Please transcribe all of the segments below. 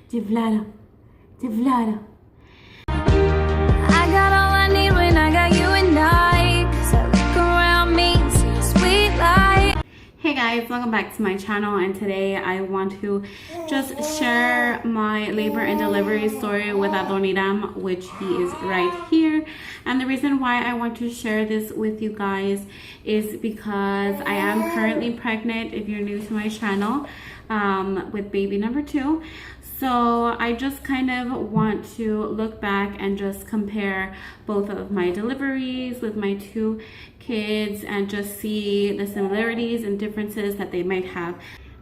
Devlada. I got all I need when I got you and I. So look around me, see a sweet light. Hey guys, welcome back to my channel, and today I want to just share my labor and delivery story with Adoniram, which he is right here. And the reason why I want to share this with you guys is because I am currently pregnant, if you're new to my channel, with baby number 2. So I just kind of want to look back and just compare both of my deliveries with my 2 kids and just see the similarities and differences that they might have.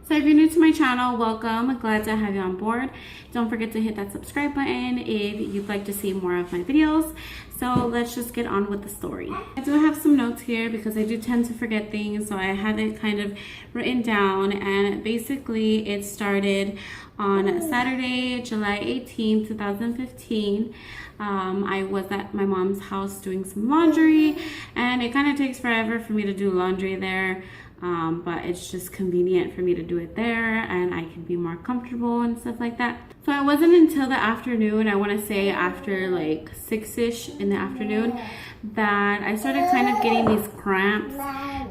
So if you're new to my channel, welcome. Glad to have you on board. Don't forget to hit that subscribe button if you'd like to see more of my videos. So let's just get on with the story. I do have some notes here because I do tend to forget things, so I have it kind of written down. And basically it started on Saturday, July 18th, 2015. I was at my mom's house doing some laundry, and it kind of takes forever for me to do laundry there. But it's just convenient for me to do it there, and I can be more comfortable and stuff like that. So it wasn't until the afternoon, I want to say after like 6-ish in the afternoon, that I started kind of getting these cramps.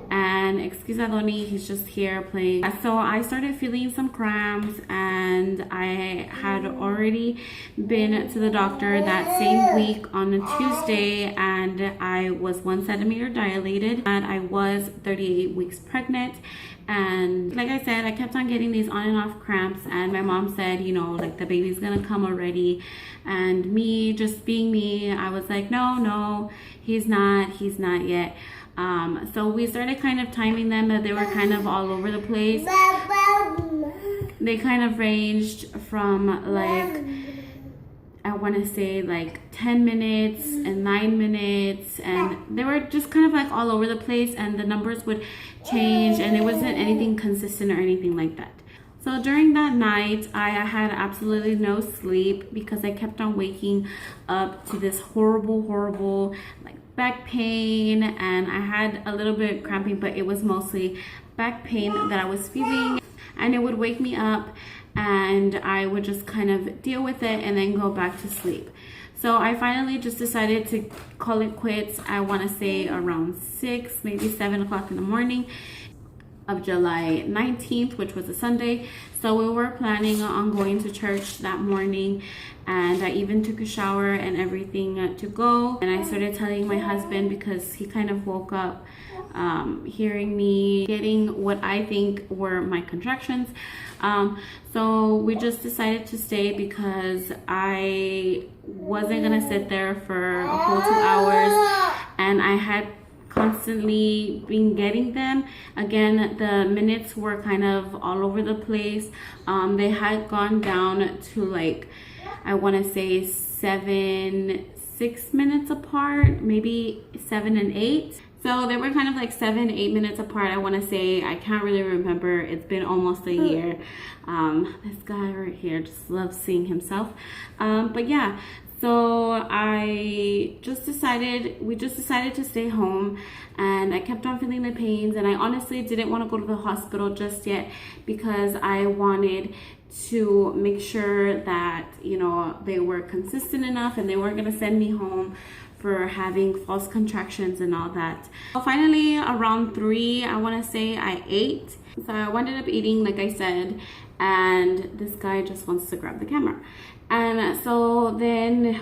And excuse Adoni, he's just here playing. So I started feeling some cramps, and I had already been to the doctor that same week on a Tuesday, and I was 1 centimeter dilated, and I was 38 weeks pregnant. And like I said, I kept on getting these on and off cramps, and my mom said, you know, like the baby's gonna come already. And me, just being me, I was like, no, he's not yet. So we started kind of timing them, but they were kind of all over the place. They kind of ranged from like, I want to say like 10 minutes and 9 minutes, and they were just kind of like all over the place, and the numbers would change, and it wasn't anything consistent or anything like that. So during that night, I had absolutely no sleep because I kept on waking up to this horrible like back pain, and I had a little bit of cramping, but it was mostly back pain that I was feeling, and it would wake me up, and I would just kind of deal with it and then go back to sleep. So I finally just decided to call it quits. I want to say around 6, maybe 7 o'clock in the morning of July 19th, which was a Sunday. So we were planning on going to church that morning, and I even took a shower and everything to go. And I started telling my husband, because he kind of woke up hearing me getting what I think were my contractions. So we just decided to stay because I wasn't gonna sit there for a whole 2 hours, and I had constantly been getting them. Again, the minutes were kind of all over the place. They had gone down to like, I want to say 6 minutes apart, maybe 7 and 8. So they were kind of like 7-8 minutes apart, I want to say. I can't really remember. It's been almost a year. This guy right here just loves seeing himself. But yeah, so we just decided to stay home, and I kept on feeling the pains, and I honestly didn't want to go to the hospital just yet because I wanted to make sure that, you know, they were consistent enough and they weren't going to send me home for having false contractions and all that. So finally, around 3, I want to say, I ate. So I ended up eating, like I said, and this guy just wants to grab the camera. And so then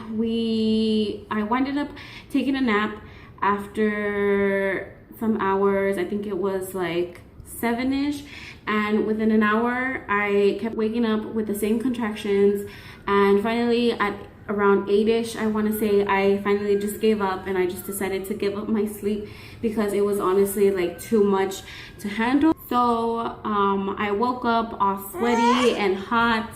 I ended up taking a nap after some hours. I think it was like 7-ish, and within an hour I kept waking up with the same contractions, and finally at around 8-ish, I want to say, I finally just gave up, and I just decided to give up my sleep because it was honestly like too much to handle. So I woke up all sweaty and hot,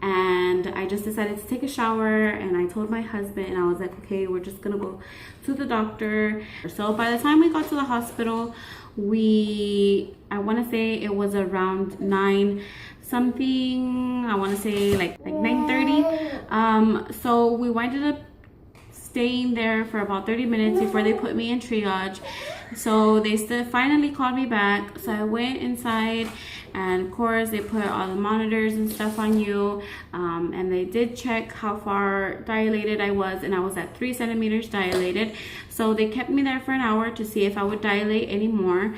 and I just decided to take a shower, and I told my husband, I was like, okay, we're just gonna go to the doctor. So by the time we got to the hospital, I want to say it was around 9 something, I want to say like 9:30. So we ended up staying there for about 30 minutes before they put me in triage. So they still finally called me back. So I went inside, and of course they put all the monitors and stuff on you, and they did check how far dilated I was, and I was at 3 centimeters dilated. So they kept me there for an hour to see if I would dilate anymore.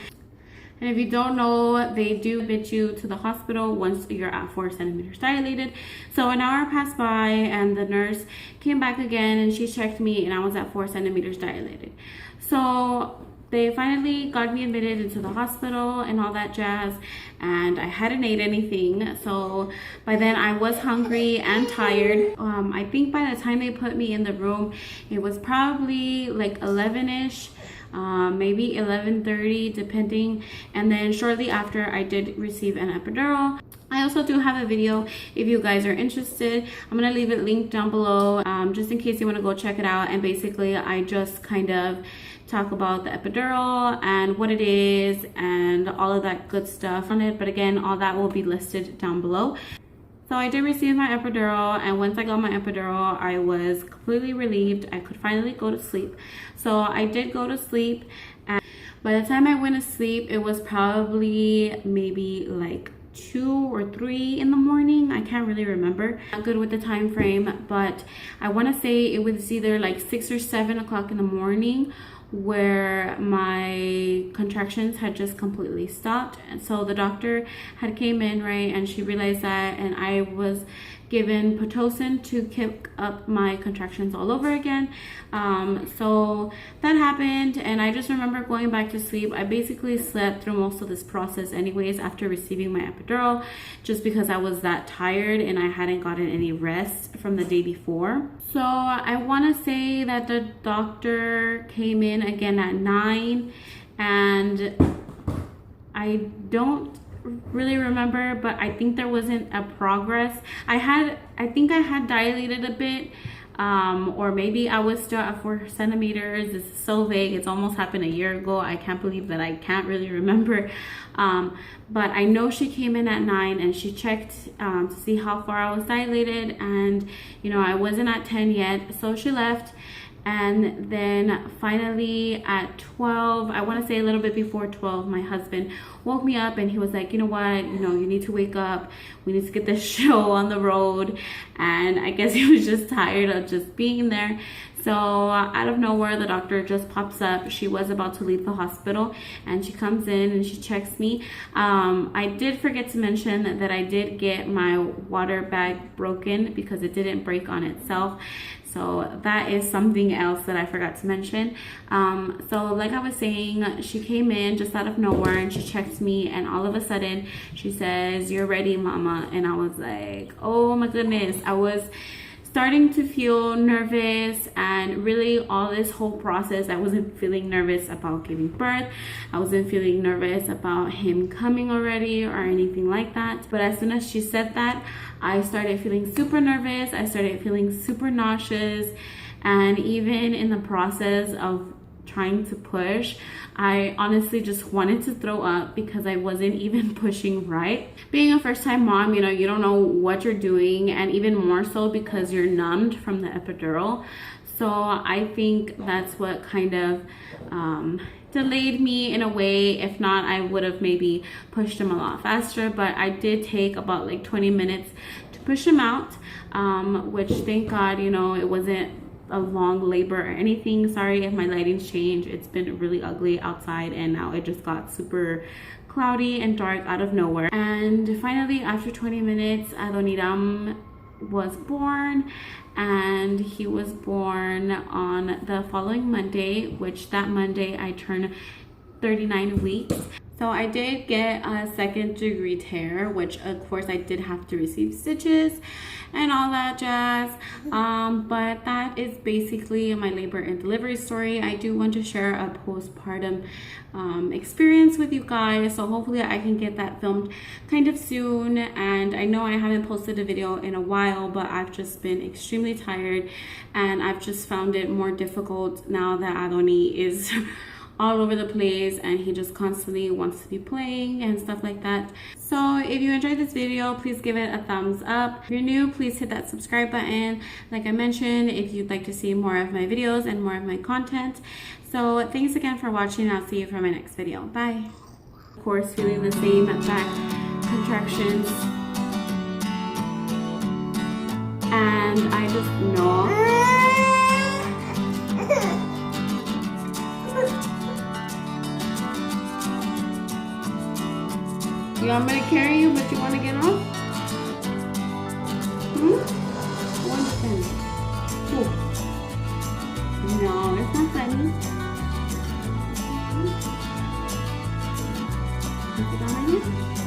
And if you don't know, they do admit you to the hospital once you're at 4 centimeters dilated. So an hour passed by, and the nurse came back again, and she checked me, and I was at 4 centimeters dilated. So they finally got me admitted into the hospital and all that jazz, and I hadn't ate anything. So by then I was hungry and tired. I think by the time they put me in the room, it was probably like 11ish. Maybe 11:30 depending, and then shortly after I did receive an epidural. I also do have a video if you guys are interested. I'm gonna leave it linked down below, just in case you want to go check it out. And basically I just kind of talk about the epidural and what it is and all of that good stuff on it, but again, all that will be listed down below. So I did receive my epidural, and once I got my epidural, I was completely relieved. I could finally go to sleep. So I did go to sleep, and by the time I went to sleep, it was probably maybe like 2 or 3 in the morning. I can't really remember. Not good with the time frame, but I want to say it was either like 6 or 7 o'clock in the morning where my contractions had just completely stopped. And so the doctor had came in, right, and she realized that, and I was given Pitocin to kick up my contractions all over again. So that happened, and I just remember going back to sleep. I basically slept through most of this process anyways after receiving my epidural, just because I was that tired and I hadn't gotten any rest from the day before. So I want to say that the doctor came in again at 9, and I don't really remember, but I think there wasn't a progress. I think I had dilated a bit, or maybe I was still at 4 centimeters. This is so vague. It's almost happened a year ago. I can't believe that I can't really remember. But I know she came in at 9, and she checked to see how far I was dilated, and you know, I wasn't at 10 yet. So she left. And then finally at 12, I want to say a little bit before 12, my husband woke me up, and he was like, you know what, you need to wake up. We need to get this show on the road. And I guess he was just tired of just being there. So out of nowhere, the doctor just pops up. She was about to leave the hospital, and she comes in and she checks me. I did forget to mention that I did get my water bag broken because it didn't break on itself. So that is something else that I forgot to mention. So like I was saying, she came in just out of nowhere, and she checked me, and all of a sudden she says, "You're ready, mama." And I was like, oh my goodness. I was starting to feel nervous, and really all this whole process, I wasn't feeling nervous about giving birth. I wasn't feeling nervous about him coming already or anything like that. But as soon as she said that, I started feeling super nervous. I started feeling super nauseous, and even in the process of trying to push, I honestly just wanted to throw up because I wasn't even pushing right. Being a first-time mom, you don't know what you're doing, and even more so because you're numbed from the epidural. So I think that's what kind of delayed me in a way. If not, I would have maybe pushed him a lot faster, but I did take about like 20 minutes to push him out, which thank God, it wasn't a long labor or anything. Sorry if my lighting's changed. It's been really ugly outside, and now it just got super cloudy and dark out of nowhere. And finally, after 20 minutes, Adoniram was born, and he was born on the following Monday, which that Monday I turned 39 weeks. So I did get a 2nd-degree tear, which of course I did have to receive stitches and all that jazz. But that is basically my labor and delivery story. I do want to share a postpartum experience with you guys, so hopefully I can get that filmed kind of soon. And I know I haven't posted a video in a while, but I've just been extremely tired, and I've just found it more difficult now that Adoni is all over the place, and he just constantly wants to be playing and stuff like that. So if you enjoyed this video, please give it a thumbs up. If you're new, please hit that subscribe button. Like I mentioned, if you'd like to see more of my videos and more of my content. So thanks again for watching. I'll see you for my next video. Bye. Of course, feeling the same back contractions. And I just know. You want me to carry you, but you want to get off? Munchkin. No, it's not funny. Is it on my head?